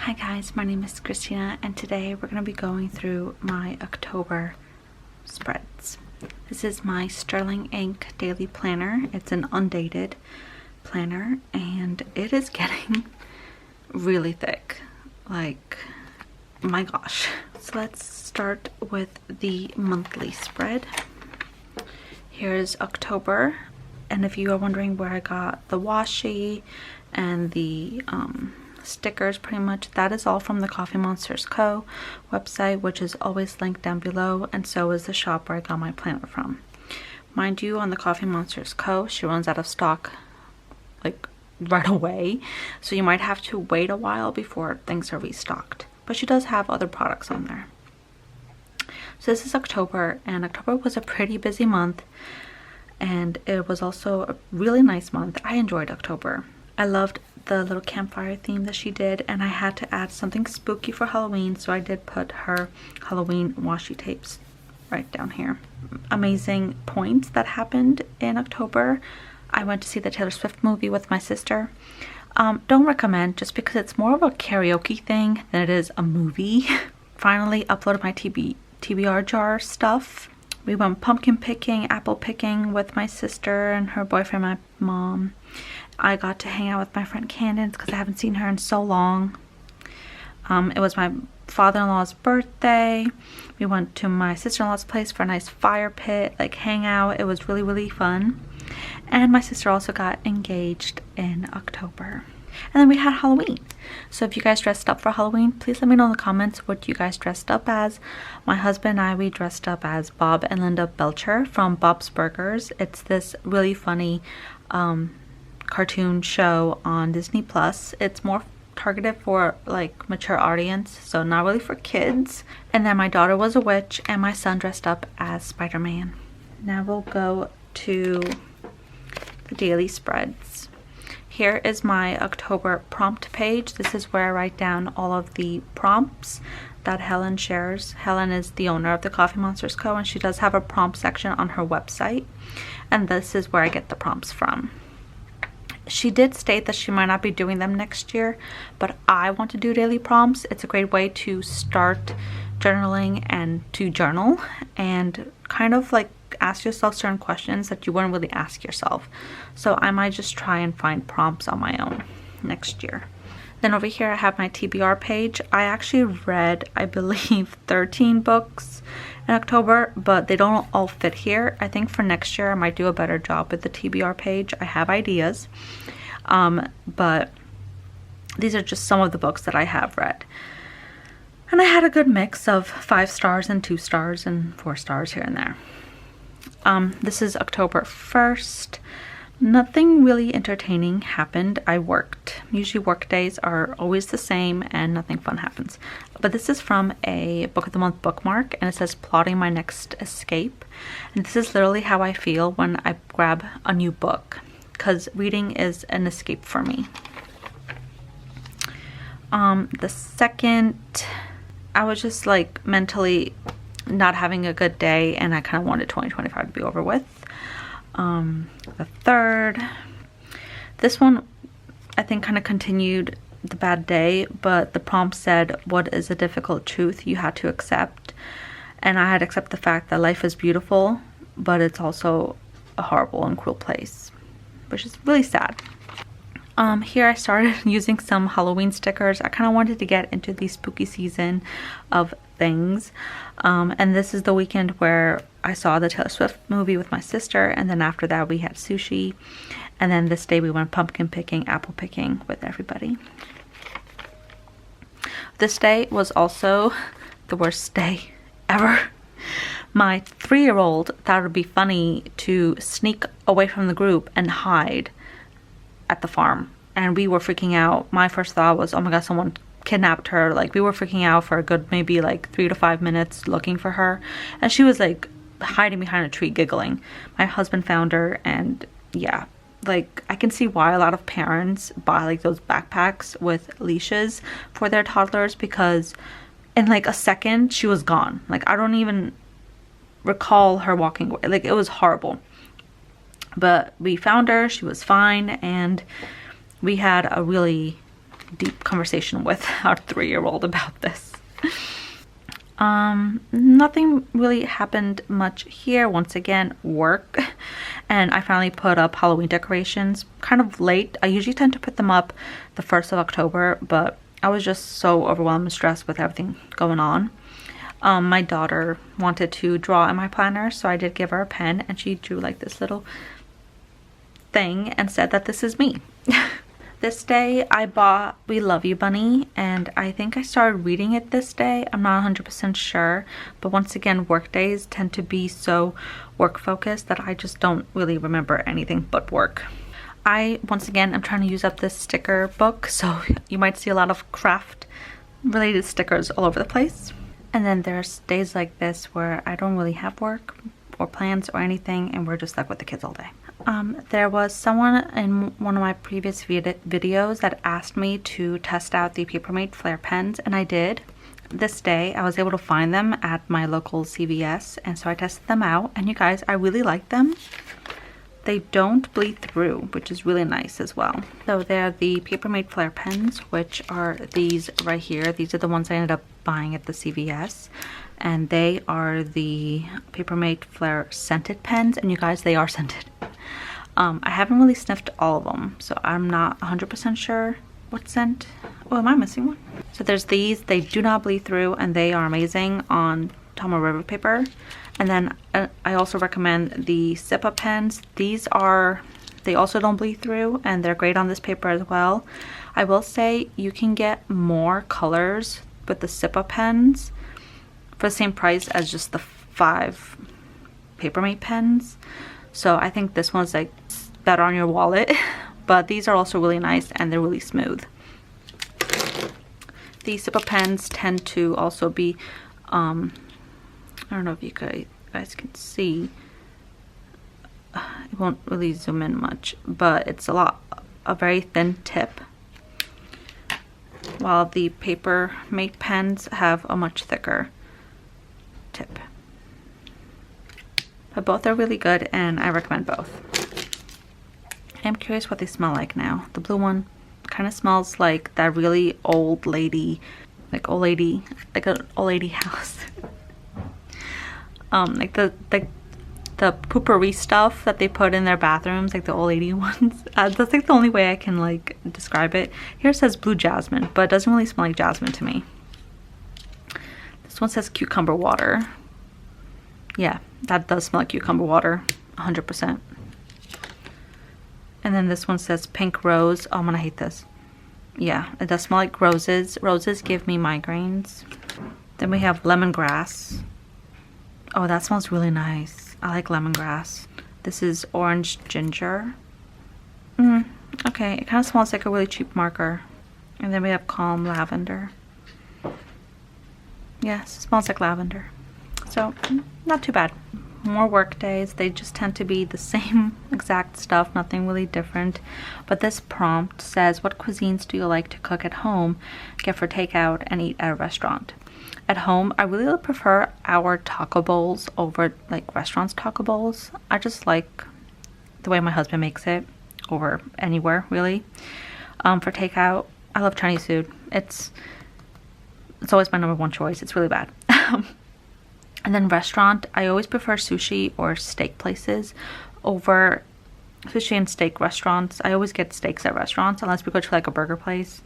Hi guys, my name is Christina and today we're going to be going through my October spreads. This is my Sterling Ink daily planner. It's an undated planner and it is getting really thick. Like, my gosh. So let's start with the monthly spread. Here's October, and if you are wondering where I got the washi and the stickers, pretty much that is all from the Coffee Monsters Co. website, which is always linked down below, and so is the shop where I got my planner from. Mind you, on the Coffee Monsters Co. she runs out of stock like right away, so you might have to wait a while before things are restocked, but she does have other products on there. So this is October, and October was a pretty busy month, and it was also a really nice month. I enjoyed October. I loved the little campfire theme that she did, and I had to add something spooky for Halloween, so I did put her Halloween washi tapes right down here. Amazing points that happened in October. I went to see the Taylor Swift movie with my sister. Don't recommend, just because it's more of a karaoke thing than it is a movie. Finally uploaded my TBR jar stuff. We went pumpkin picking, apple picking with my sister and her boyfriend, my mom. I got to hang out with my friend Candace because I haven't seen her in so long. It was my father-in-law's birthday. We went to my sister-in-law's place for a nice fire pit, like hangout. It was really, really fun. And my sister also got engaged in October. And then we had Halloween. So if you guys dressed up for Halloween, please let me know in the comments what you guys dressed up as. My husband and I, we dressed up as Bob and Linda Belcher from Bob's Burgers. It's this really funny cartoon show on Disney Plus. It's more targeted for like mature audience, so not really for kids. And then my daughter was a witch and my son dressed up as Spider-Man. Now we'll go to the daily spreads. Here is my October prompt page. This is where I write down all of the prompts that Helen shares. Helen is the owner of the Coffee Monsters Co. and she does have a prompt section on her website, and this is where I get the prompts from. She did state that she might not be doing them next year, but I want to do daily prompts. It's a great way to start journaling and to journal and kind of like ask yourself certain questions that you wouldn't really ask yourself. So I might just try and find prompts on my own next year. Then over here I have my TBR page. I actually read, I believe, 13 books in October, but they don't all fit here. I think for next year I might do a better job with the TBR page. I have ideas, but these are just some of the books that I have read. And I had a good mix of 5 stars and 2 stars and 4 stars here and there. This is October 1st. Nothing really entertaining happened. I worked. Usually work days are always the same and nothing fun happens. But this is from a Book of the Month bookmark, and it says plotting my next escape. And this is literally how I feel when I grab a new book, because reading is an escape for me. The second, I was just like mentally not having a good day and I kind of wanted 2025 to be over with. The third, this one I think kind of continued the bad day, but the prompt said, what is a difficult truth you had to accept? And I had to accept the fact that life is beautiful, but it's also a horrible and cruel place, which is really sad. Here I started using some Halloween stickers. I kind of wanted to get into the spooky season of things, and this is the weekend where I saw the Taylor Swift movie with my sister, and then after that we had sushi, and then this day we went pumpkin picking, apple picking with everybody. This day was also the worst day ever. My 3-year-old thought it would be funny to sneak away from the group and hide at the farm, and we were freaking out. My first thought was, oh my god, someone kidnapped her. Like, we were freaking out for a good maybe like 3 to 5 minutes looking for her, and she was like hiding behind a tree giggling. My husband found her, and yeah, like I can see why a lot of parents buy like those backpacks with leashes for their toddlers, because in like a second she was gone. Like, I don't even recall her walking away. Like, it was horrible. But we found her, she was fine, and we had a really deep conversation with our 3-year-old about this. Nothing really happened much here. Once again, work. And I finally put up Halloween decorations kind of late. I usually tend to put them up the 1st of October, but I was just so overwhelmed and stressed with everything going on. My daughter wanted to draw in my planner, so I did give her a pen, and she drew like this little thing and said that this is me. This day I bought We Love You Bunny, and I think I started reading it this day. I'm not 100% sure, but once again, work days tend to be so work focused that I just don't really remember anything but work. Once again, I'm trying to use up this sticker book, so you might see a lot of craft related stickers all over the place. And then there's days like this where I don't really have work or plans or anything, and we're just stuck with the kids all day. There was someone in one of my previous videos that asked me to test out the Papermate Flare pens, and I did. This day I was able to find them at my local CVS, and so I tested them out, and you guys, I really like them. They don't bleed through, which is really nice as well. So they're the Papermate Flare pens, which are these right here. These are the ones I ended up buying at the CVS. And they are the Papermate Flare scented pens. And you guys, they are scented. I haven't really sniffed all of them, so I'm not 100% sure what scent. Oh, am I missing one? So there's these. They do not bleed through, and they are amazing on Tomo River paper. And then I also recommend the Sippa pens. They also don't bleed through, and they're great on this paper as well. I will say you can get more colors with the Sippa pens for the same price as just the 5 Papermate pens. So I think this one's like better on your wallet, but these are also really nice and they're really smooth. The Sippa pens tend to also be, I don't know if you guys can see, it won't really zoom in much, but it's a very thin tip, while the Papermate pens have a much thicker tip. But both are really good, and I recommend both. I'm curious what they smell like now. The blue one kind of smells like that really old lady, like an old lady house. Like the poopery stuff that they put in their bathrooms, like the old lady ones. That's like the only way I can like describe it. Here it says blue jasmine, but it doesn't really smell like jasmine to me. This one says cucumber water. Yeah, that does smell like cucumber water, 100%. And then this one says pink rose. Oh, I'm gonna hate this. Yeah, it does smell like roses. Roses give me migraines. Then we have lemongrass. Oh, that smells really nice. I like lemongrass. This is orange ginger. Okay, it kind of smells like a really cheap marker. And then we have calm lavender. Yes, it smells like lavender. So, not too bad. More work days. They just tend to be the same exact stuff, nothing really different. But this prompt says, what cuisines do you like to cook at home, get for takeout, and eat at a restaurant? At home, I really prefer our taco bowls over like restaurants' taco bowls. I just like the way my husband makes it over anywhere, really. For takeout, I love Chinese food. It's always my #1 choice. It's really bad. And then restaurant, I always prefer sushi or steak places over sushi and steak restaurants. I always get steaks at restaurants unless we go to like a burger place.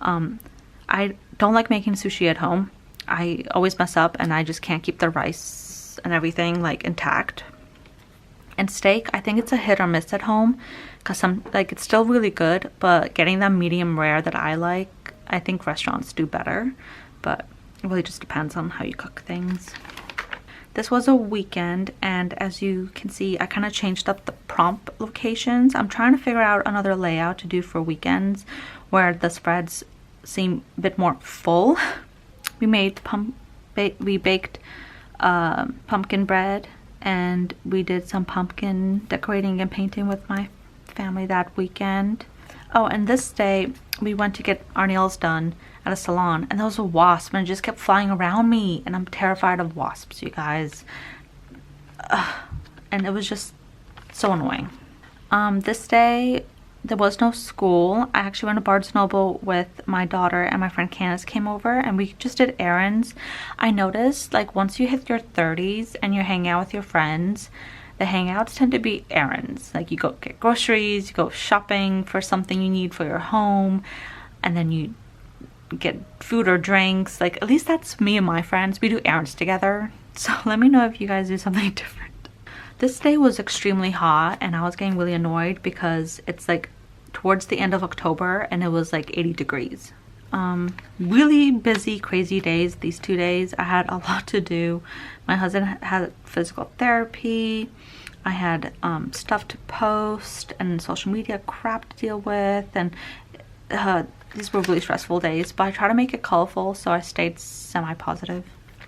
I don't like making sushi at home. I always mess up and I just can't keep the rice and everything like intact. And steak, I think it's a hit or miss at home because it's still really good, but getting them medium rare that I like, I think restaurants do better, but it really just depends on how you cook things. This was a weekend, and as you can see, I kind of changed up the prompt locations. I'm trying to figure out another layout to do for weekends where the spreads seem a bit more full. We made we baked pumpkin bread, and we did some pumpkin decorating and painting with my family that weekend. Oh, and this day we went to get our nails done at a salon, and there was a wasp and it just kept flying around me, and I'm terrified of wasps, you guys. And it was just so annoying. This day there was no school. I actually went to Barnes & Noble with my daughter, and my friend Candace came over and we just did errands. I noticed like once you hit your 30s and you're hanging out with your friends, the hangouts tend to be errands. Like you go get groceries, you go shopping for something you need for your home, and then you get food or drinks. Like at least that's me and my friends. We do errands together. So let me know if you guys do something different. This day was extremely hot and I was getting really annoyed because it's like towards the end of October and it was like 80 degrees. Really busy, crazy days these 2 days. I had a lot to do. My husband had physical therapy. I had stuff to post and social media crap to deal with, and these were really stressful days, but I try to make it colorful, so I stayed semi-positive.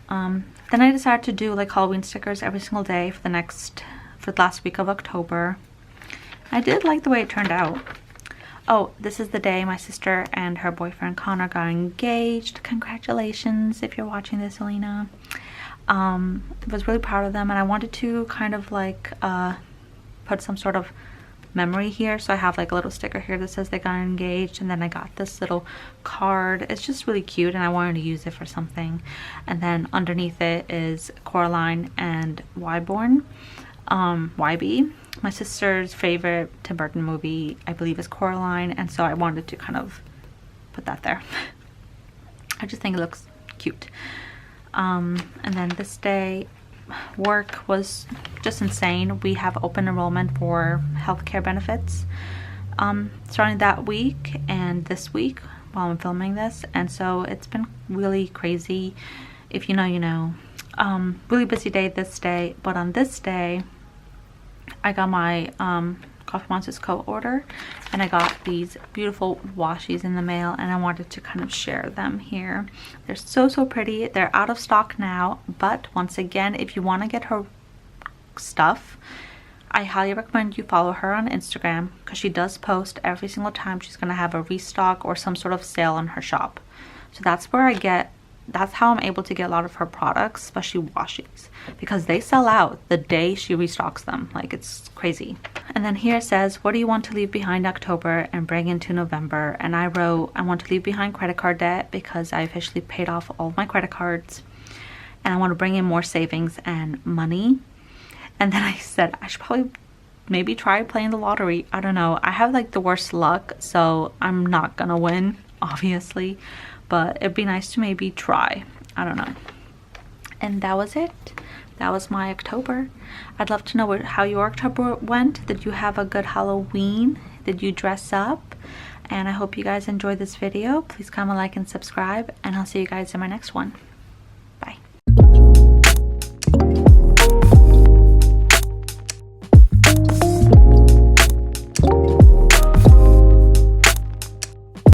Then I decided to do like Halloween stickers every single day for the last week of October. I did like the way it turned out. Oh, this is the day my sister and her boyfriend Connor got engaged. Congratulations if you're watching this, Alina. I was really proud of them, and I wanted to kind of like put some sort of memory here. So I have like a little sticker here that says they got engaged, and then I got this little card. It's just really cute and I wanted to use it for something. And then underneath it is Coraline and YB. My sister's favorite Tim Burton movie, I believe, is Coraline, and so I wanted to kind of put that there. I just think it looks cute. And then this day, work was just insane. We have open enrollment for healthcare benefits starting that week and this week while I'm filming this, and so it's been really crazy. If you know, you know. Really busy day this day, but on this day I got my Coffee Monsters coat order, and I got these beautiful washies in the mail, and I wanted to kind of share them here. They're so pretty. They're out of stock now, but once again, if you want to get her stuff, I highly recommend you follow her on Instagram, because she does post every single time she's going to have a restock or some sort of sale on her shop. So that's how I'm able to get a lot of her products, especially washies, because they sell out the day she restocks them. Like, it's crazy. And then here it says, what do you want to leave behind October and bring into November? And I wrote, I want to leave behind credit card debt because I officially paid off all of my credit cards, and I want to bring in more savings and money. And then I said I should probably maybe try playing the lottery. I don't know, I have like the worst luck, so I'm not gonna win, obviously, but it'd be nice to maybe try. I don't know. And that was it. That was my October. I'd love to know how your October went. Did you have a good Halloween? Did you dress up? And I hope you guys enjoyed this video. Please comment, like, and subscribe, and I'll see you guys in my next one.